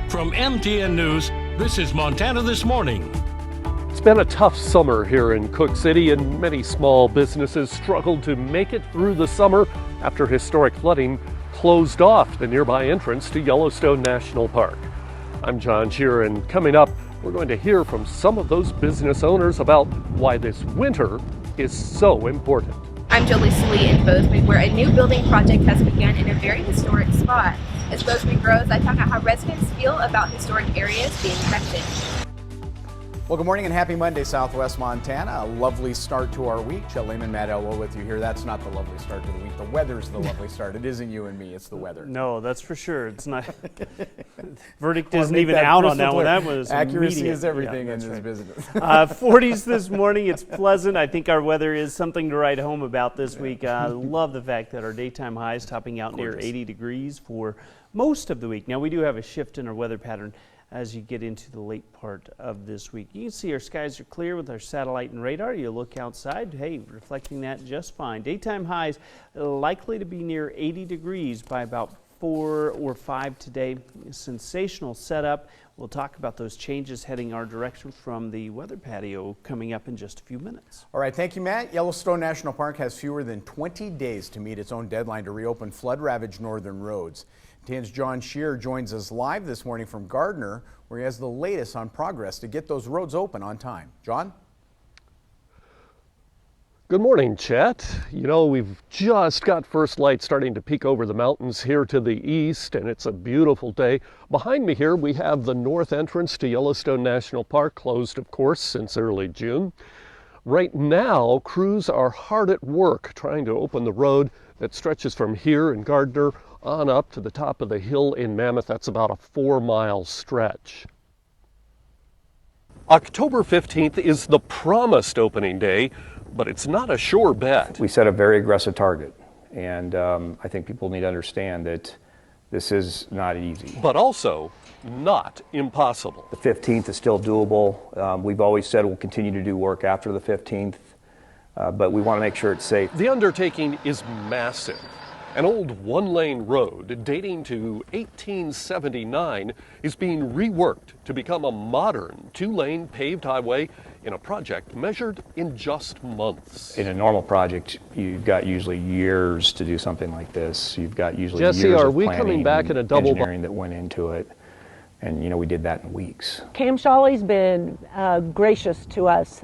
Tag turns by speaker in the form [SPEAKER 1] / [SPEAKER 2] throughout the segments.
[SPEAKER 1] From MTN News, this is Montana This Morning.
[SPEAKER 2] It's been a tough summer here in Cook City, and many small businesses struggled to make it through the summer after historic flooding closed off the nearby entrance to Yellowstone National Park. I'm John Shear, and coming up, we're going to hear from some of those business owners about why this winter is so important.
[SPEAKER 3] I'm Jolie Salee in Bozeman, where a new building project has begun in a very historic spot. As Bozeman grows, I found out how residents feel about historic areas being affected.
[SPEAKER 4] Well, good morning and happy Monday, Southwest Montana. A lovely start to our week. Chet Lehman, Matt Elwell with you here. That's not the lovely start to the week. The weather's the lovely start. It isn't you and me, it's the weather.
[SPEAKER 5] No, that's for sure. It's not. Verdict isn't even out on that one. That was
[SPEAKER 4] accuracy
[SPEAKER 5] immediate.
[SPEAKER 4] Is everything
[SPEAKER 5] Yeah,
[SPEAKER 4] in this
[SPEAKER 5] right.
[SPEAKER 4] business.
[SPEAKER 5] 40s this morning. It's pleasant. I think our weather is something to write home about this week. I love the fact that our daytime high is topping out near 80 degrees for most of the week. Now, we do have a shift in our weather pattern as you get into the late part of this week. You can see our skies are clear with our satellite and radar. You look outside, hey, reflecting that just fine. Daytime highs likely to be near 80 degrees by about 4 or 5 today. Sensational setup. We'll talk about those changes heading our direction from the weather patio coming up in just a few minutes.
[SPEAKER 4] All right, thank you, Matt. Yellowstone National Park has fewer than 20 days to meet its own deadline to reopen flood-ravaged northern roads. TN's John Shear joins us live this morning from Gardner, where he has the latest on progress to get those roads open on time. John?
[SPEAKER 2] Good morning, Chet. You know, we've just got first light starting to peek over the mountains here to the east, and it's a beautiful day. Behind me here, we have the north entrance to Yellowstone National Park, closed, of course, since early June. Right now, crews are hard at work trying to open the road that stretches from here in Gardner on up to the top of the hill in Mammoth. That's about a 4-mile stretch. October 15th is the promised opening day, but it's not a sure bet.
[SPEAKER 6] We set a very aggressive target, and I think people need to understand that this is not easy.
[SPEAKER 2] But also not impossible.
[SPEAKER 6] The 15th is still doable. We've always said we'll continue to do work after the 15th, but we want to make sure it's safe.
[SPEAKER 2] The undertaking is massive. An old one-lane road dating to 1879 is being reworked to become a modern 2-lane paved highway in a project measured in just months.
[SPEAKER 6] In a normal project, you've got usually years to do something like this. You've got usually
[SPEAKER 2] Jesse,
[SPEAKER 6] years
[SPEAKER 2] are
[SPEAKER 6] of
[SPEAKER 2] we
[SPEAKER 6] planning
[SPEAKER 2] coming back
[SPEAKER 6] and
[SPEAKER 2] in a double
[SPEAKER 6] engineering that went into it. And, you know, we did that in weeks.
[SPEAKER 7] Cam Shawley's been gracious to us.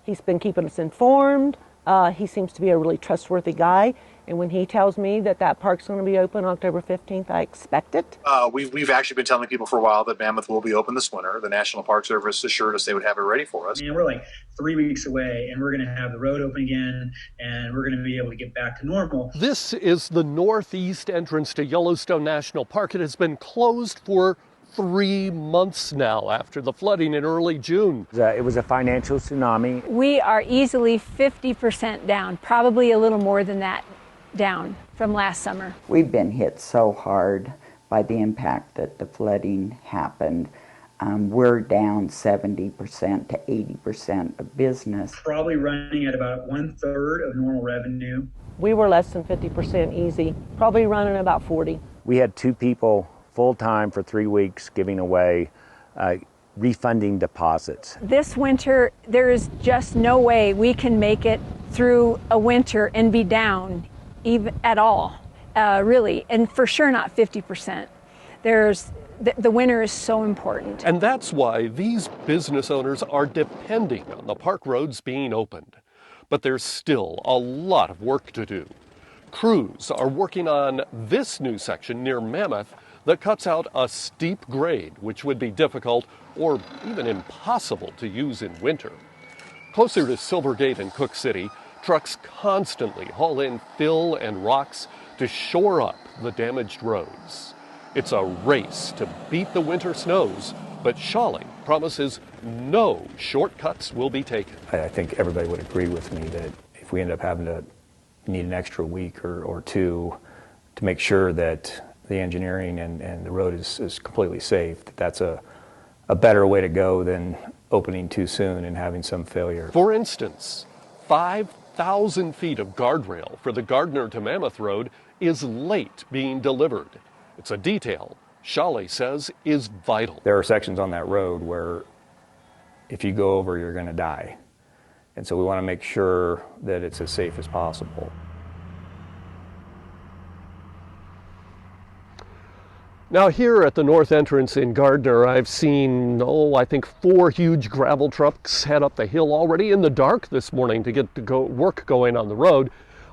[SPEAKER 7] He's been keeping us informed. He seems to be a really trustworthy guy. And when he tells me that that park's going to be open October 15th, I expect it.
[SPEAKER 8] We've actually been telling people for a while that Mammoth will be open this winter. The National Park Service assured us they would have it ready for us.
[SPEAKER 9] And we're like 3 weeks away, and we're going to have the road open again, and we're going to be able to get back to normal.
[SPEAKER 2] This is the northeast entrance to Yellowstone National Park. It has been closed for 3 months now after the flooding in early June.
[SPEAKER 10] It was a financial tsunami.
[SPEAKER 11] We are easily 50% down, probably a little more than that down from last summer.
[SPEAKER 12] We've been hit so hard by the impact that the flooding happened. We're down 70% to 80% of business.
[SPEAKER 9] Probably running at about 1/3 of normal revenue.
[SPEAKER 7] We were less than 50% easy, probably running about 40.
[SPEAKER 10] We had 2 people full-time for 3 weeks giving away refunding deposits.
[SPEAKER 11] This winter, there is just no way we can make it through a winter and be down even at all, really, and for sure not 50%. The winter is so important.
[SPEAKER 2] And that's why these business owners are depending on the park roads being opened. But there's still a lot of work to do. Crews are working on this new section near Mammoth that cuts out a steep grade, which would be difficult or even impossible to use in winter. Closer to Silvergate and Cook City, trucks constantly haul in fill and rocks to shore up the damaged roads. It's a race to beat the winter snows, but Shawley promises no shortcuts will be taken.
[SPEAKER 6] I think everybody would agree with me that if we end up having to need an extra week or 2 to make sure that the engineering and the road is completely safe, that's a better way to go than opening too soon and having some failure.
[SPEAKER 2] For instance, 5,000 feet of guardrail for the Gardner to Mammoth Road is late being delivered. It's a detail Shawley says is vital.
[SPEAKER 6] There are sections on that road where if you go over, you're going to die. And so we want to make sure that it's as safe as possible.
[SPEAKER 2] Now here at the north entrance in Gardner, I've seen, I think 4 huge gravel trucks head up the hill already in the dark this morning to get work going on the road.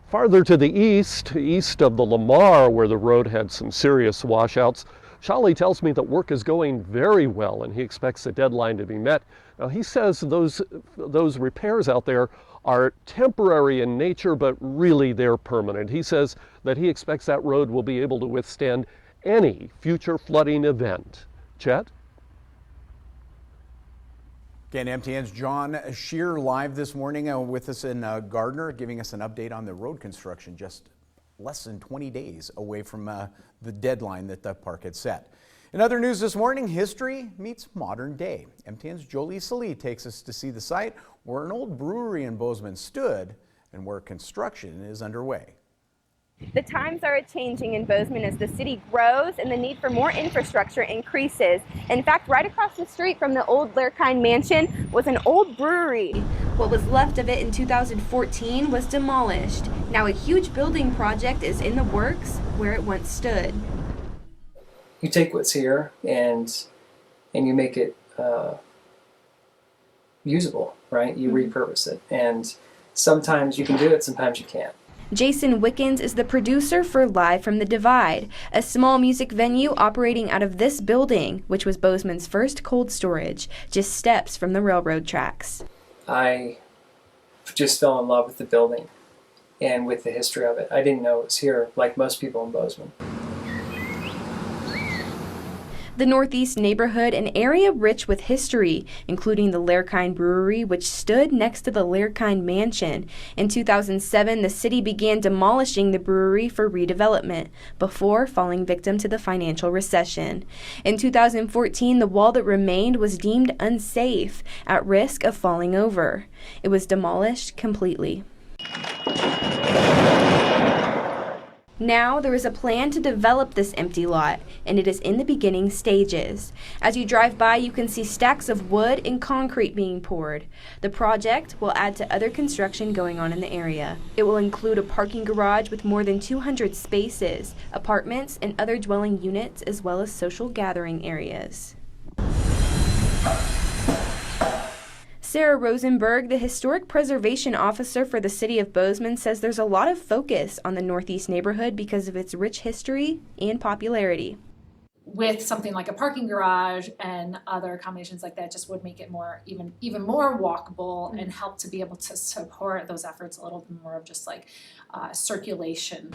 [SPEAKER 2] Farther to the east of the Lamar, where the road had some serious washouts, Shawley tells me that work is going very well and he expects the deadline to be met. Now he says those repairs out there are temporary in nature, but really they're permanent. He says that he expects that road will be able to withstand any future flooding event. Chet?
[SPEAKER 4] Again, MTN's John Shear live this morning with us in Gardner, giving us an update on the road construction just less than 20 days away from the deadline that the park had set. In other news this morning, history meets modern day. MTN's Jolie Salee takes us to see the site where an old brewery in Bozeman stood and where construction is underway.
[SPEAKER 3] The times are changing in Bozeman as the city grows and the need for more infrastructure increases. In fact, right across the street from the old Lerkine mansion was an old brewery. What was left of it in 2014 was demolished. Now a huge building project is in the works where it once stood.
[SPEAKER 13] You take what's here and you make it usable, right? You repurpose it. And sometimes you can do it, sometimes you can't.
[SPEAKER 3] Jason Wickens is the producer for Live from the Divide, a small music venue operating out of this building, which was Bozeman's first cold storage, just steps from the railroad tracks.
[SPEAKER 13] I just fell in love with the building and with the history of it. I didn't know it was here, like most people in Bozeman.
[SPEAKER 3] The Northeast neighborhood, an area rich with history, including the Lerkine Brewery, which stood next to the Lerkine Mansion. In 2007, the city began demolishing the brewery for redevelopment, before falling victim to the financial recession. In 2014, the wall that remained was deemed unsafe, at risk of falling over. It was demolished completely. Now there is a plan to develop this empty lot, and it is in the beginning stages. As you drive by, you can see stacks of wood and concrete being poured. The project will add to other construction going on in the area. It will include a parking garage with more than 200 spaces, apartments and other dwelling units, as well as social gathering areas. Sarah Rosenberg, the Historic Preservation Officer for the City of Bozeman, says there's a lot of focus on the Northeast neighborhood because of its rich history and popularity.
[SPEAKER 14] With something like a parking garage and other accommodations like that, just would make it more even more walkable and help to be able to support those efforts a little bit more of just like circulation.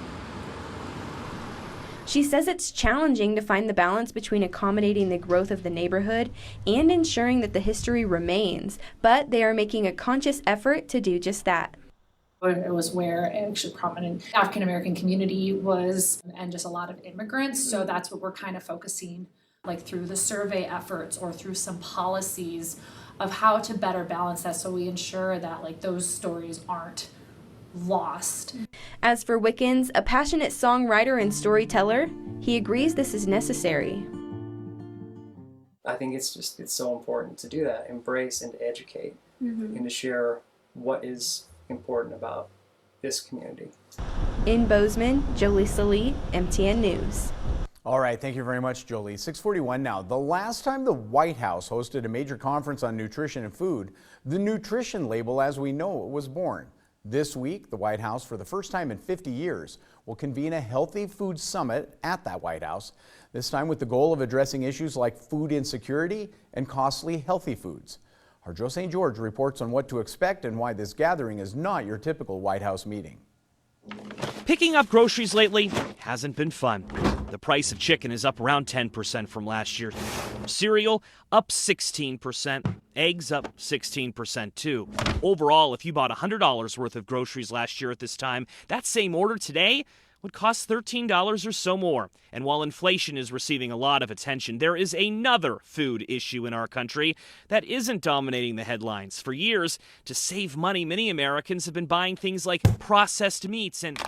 [SPEAKER 3] She says it's challenging to find the balance between accommodating the growth of the neighborhood and ensuring that the history remains, but they are making a conscious effort to do just that.
[SPEAKER 14] It was where actually prominent African American community was, and just a lot of immigrants. So that's what we're kind of focusing, like through the survey efforts or through some policies of how to better balance that, so we ensure that like those stories aren't lost.
[SPEAKER 3] As for Wickens, a passionate songwriter and storyteller, he agrees this is necessary.
[SPEAKER 13] I think it's so important to do that, embrace and to educate and to share what is important about this community.
[SPEAKER 3] In Bozeman, Jolie Salee, MTN News.
[SPEAKER 4] All right, thank you very much, Jolie. 6:41 now. The last time the White House hosted a major conference on nutrition and food, the nutrition label as we know it was born. This week, the White House, for the first time in 50 years, will convene a healthy food summit at that White House, this time with the goal of addressing issues like food insecurity and costly healthy foods. Our Joe St. George reports on what to expect and why this gathering is not your typical White House meeting.
[SPEAKER 15] Picking up groceries lately hasn't been fun. The price of chicken is up around 10% from last year. Cereal up 16%. Eggs up 16% too. Overall, if you bought $100 worth of groceries last year at this time, that same order today would cost $13 or so more. And while inflation is receiving a lot of attention, there is another food issue in our country that isn't dominating the headlines. For years, to save money, many Americans have been buying things like processed meats and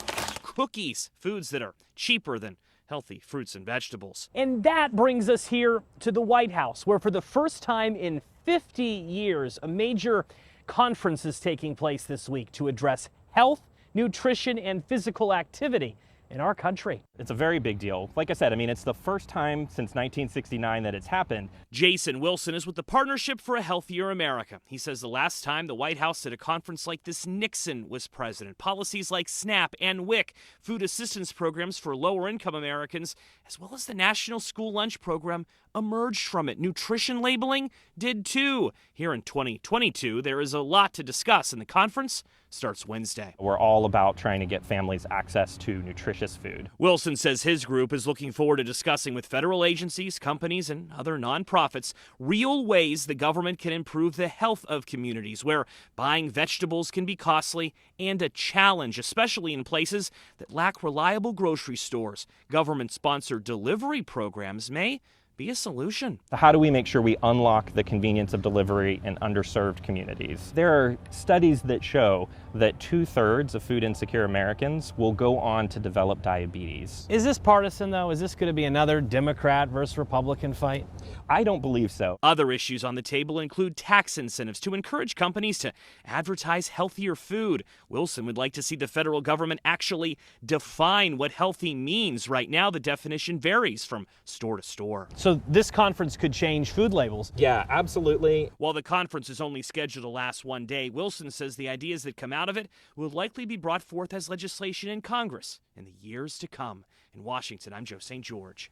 [SPEAKER 15] cookies, foods that are cheaper than healthy fruits and vegetables.
[SPEAKER 16] And that brings us here to the White House, where for the first time in 50 years, a major conference is taking place this week to address health, nutrition, and physical activity in our country.
[SPEAKER 17] It's a very big deal. Like I said, I mean, it's the first time since 1969 that it's happened.
[SPEAKER 15] Jason Wilson is with the Partnership for a Healthier America. He says the last time the White House did a conference like this, Nixon was president. Policies like SNAP and WIC, food assistance programs for lower-income Americans, as well as the National School Lunch Program, emerged from it. Nutrition labeling did too. Here in 2022, there is a lot to discuss, and the conference starts Wednesday.
[SPEAKER 17] We're all about trying to get families access to nutritious food.
[SPEAKER 15] Wilson says his group is looking forward to discussing with federal agencies, companies, and other nonprofits real ways the government can improve the health of communities where buying vegetables can be costly and a challenge, especially in places that lack reliable grocery stores. Government-sponsored delivery programs may be a solution.
[SPEAKER 17] How do we make sure we unlock the convenience of delivery in underserved communities? There are studies that show that 2/3 of food insecure Americans will go on to develop diabetes.
[SPEAKER 16] Is this partisan, though? Is this going to be another Democrat versus Republican fight?
[SPEAKER 17] I don't believe so.
[SPEAKER 15] Other issues on the table include tax incentives to encourage companies to advertise healthier food. Wilson would like to see the federal government actually define what healthy means. Right now, the definition varies from store to store.
[SPEAKER 16] So this conference could change food labels.
[SPEAKER 17] Yeah, absolutely.
[SPEAKER 15] While the conference is only scheduled to last one day, Wilson says the ideas that come out of it will likely be brought forth as legislation in Congress in the years to come. In Washington, I'm Joe St. George.